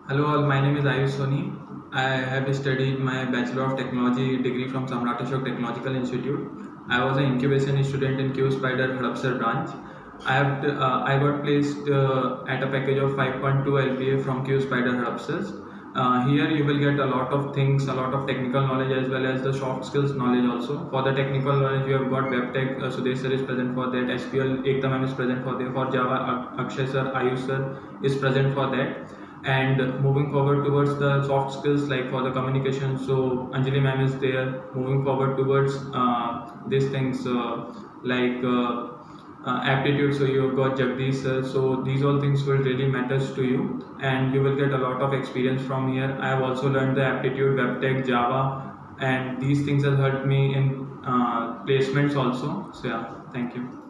Hello all, my name is Ayush Soni. I have studied my Bachelor of Technology degree from Samrat Ashok Technological Institute. I was an incubation student in QSpiders Hadapsar branch. I got placed at a package of 5.2 LPA from QSpiders Hadapsar. Here you will get a lot of things, a lot of technical knowledge as well as the soft skills knowledge also. For the technical knowledge, you have got B.Tech, Sudesh sir is present for that, SQL, Ekta ma'am is present for that, for Java, Akshay sir, Ayush sir is present for that. And moving forward towards the soft skills, like for the communication, so Anjali ma'am is there. Moving forward towards these things, aptitude, so you've got Jagdish sir. So these all things will really matters to you, and you will get a lot of experience from here. I have also learned the aptitude, webtech, Java, and these things have helped me in placements also. So yeah, thank you.